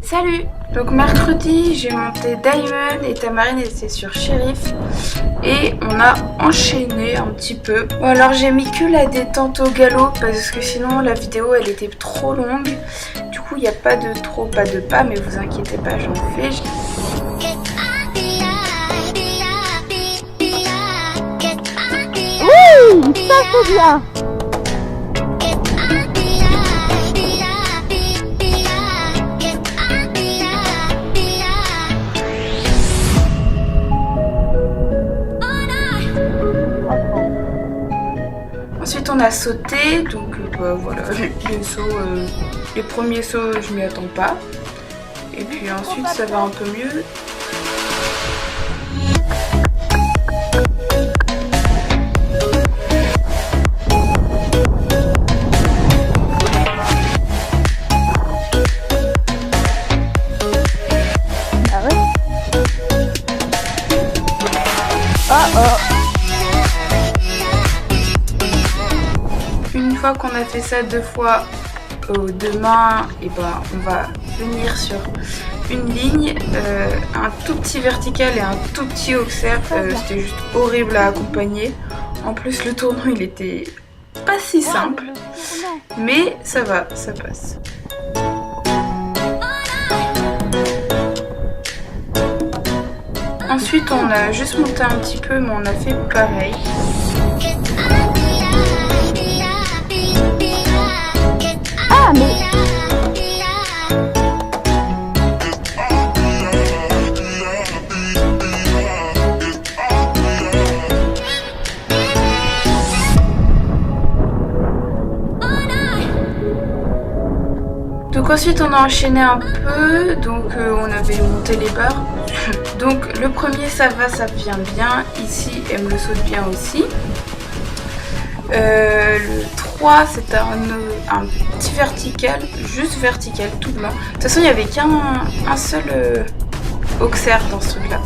Salut! Donc mercredi j'ai monté Diamond et Tamarine était sur Shérif et on a enchaîné un petit peu. Bon alors j'ai mis que la détente au galop parce que sinon la vidéo elle était trop longue. Du coup il n'y a pas de trop pas de pas, mais vous inquiétez pas, j'en fais. Oui, ça c'est bien. Ensuite on a sauté, donc voilà, les premiers sauts je m'y attends pas. Et puis ensuite ça va un peu mieux. Ah ouais. Une fois qu'on a fait ça 2 fois demain, et ben on va venir sur une ligne, un tout petit vertical et un tout petit auxerre. C'était juste horrible à accompagner. En plus le tournant il était pas si simple, mais ça va, ça passe. Ensuite on a juste monté un petit peu, mais on a fait pareil. Ah mais... Donc ensuite on a enchaîné un peu, donc on avait monté les barres. Donc le premier ça va, ça vient bien, ici elle me le saute bien aussi. Le 3 c'était un petit vertical, juste vertical, tout blanc. De toute façon il n'y avait qu'un seul auxerre dans ce truc là.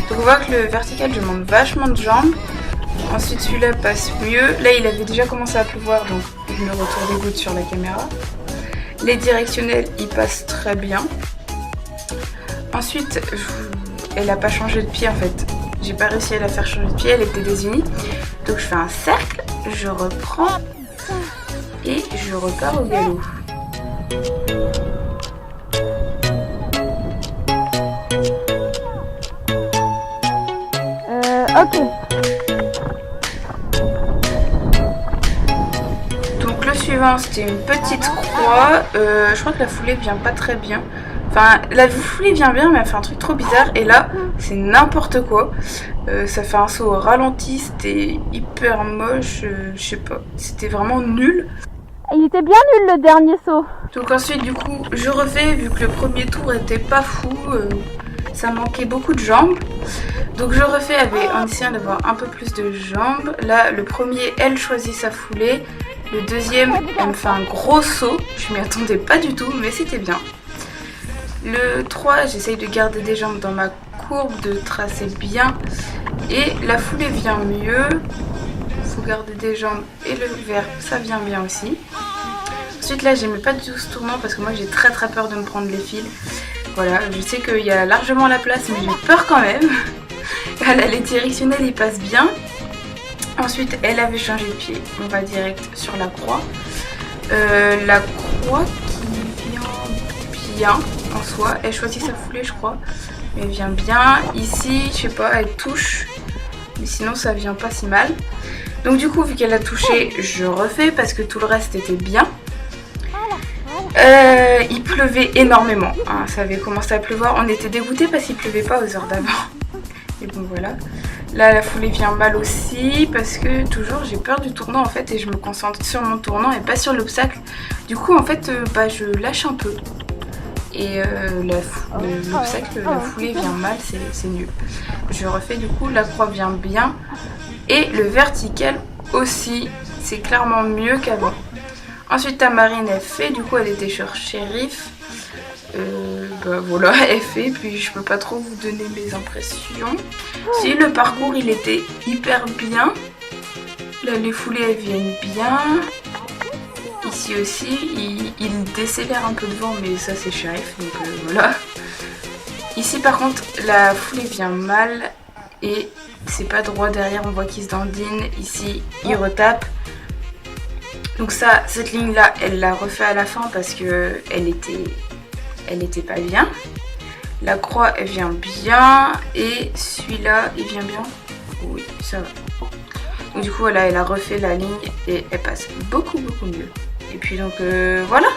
Donc on voit que le vertical je monte vachement de jambes. Ensuite celui-là passe mieux. Là il avait déjà commencé à pleuvoir, donc je me retourne des gouttes sur la caméra. Les directionnels ils passent très bien. Ensuite elle n'a pas changé de pied en fait. J'ai pas réussi à la faire changer de pied, elle était désunie. Donc je fais un cercle, je reprends et je repars au galop. Ok. Donc le suivant c'était une petite croix. Je crois que la foulée vient pas très bien. Enfin, la foulée vient bien, mais elle fait un truc trop bizarre. Et là, c'est n'importe quoi. Ça fait un saut au ralenti, c'était hyper moche. Je sais pas, c'était vraiment nul. Il était bien nul le dernier saut. Donc ensuite, du coup, je refais, vu que le premier tour était pas fou. Ça manquait beaucoup de jambes. Donc je refais en essayant d'avoir un peu plus de jambes. Là, le premier, elle choisit sa foulée. Le deuxième, elle me fait un gros saut. Je m'y attendais pas du tout, mais c'était bien. Le 3, j'essaye de garder des jambes dans ma courbe, de tracer bien. Et la foulée vient mieux. Il faut garder des jambes et le vert, ça vient bien aussi. Ensuite là, j'aimais pas du tout ce tournant parce que moi j'ai très peur de me prendre les fils. Voilà, je sais qu'il y a largement la place, mais j'ai peur quand même. Là, les directionnels ils passent bien. Ensuite, elle avait changé de pied. On va direct sur la croix. La croix qui vient bien en soi. Elle choisit sa foulée, je crois. Mais elle vient bien. Ici, je sais pas, elle touche. Mais sinon, ça vient pas si mal. Donc du coup, vu qu'elle a touché, je refais parce que tout le reste était bien. Il pleuvait énormément. Hein, ça avait commencé à pleuvoir. On était dégoûtés parce qu'il pleuvait pas aux heures d'avant. Et bon, voilà. Là, la foulée vient mal aussi parce que toujours j'ai peur du tournant en fait et je me concentre sur mon tournant et pas sur l'obstacle. Du coup, en fait, je lâche un peu. Et l'obstacle, la foulée vient mal, c'est nul. Je refais du coup, la croix vient bien. Et le vertical aussi, c'est clairement mieux qu'avant. Ensuite, Tamarine, elle fait, du coup, elle était sur Shérif. Voilà, elle fait, puis je peux pas trop vous donner mes impressions. Si le parcours, il était hyper bien. Là, les foulées, elles viennent bien. Ici aussi, il décélère un peu devant, mais ça c'est shérif, donc voilà. Ici par contre, la foulée vient mal et c'est pas droit derrière, on voit qu'il se dandine. Ici, il retape. Donc ça, cette ligne là, elle l'a refait à la fin parce que elle était pas bien. La croix, elle vient bien et celui-là, il vient bien. Oui, ça va. Donc du coup, voilà, elle a refait la ligne et elle passe beaucoup mieux. Et puis donc voilà.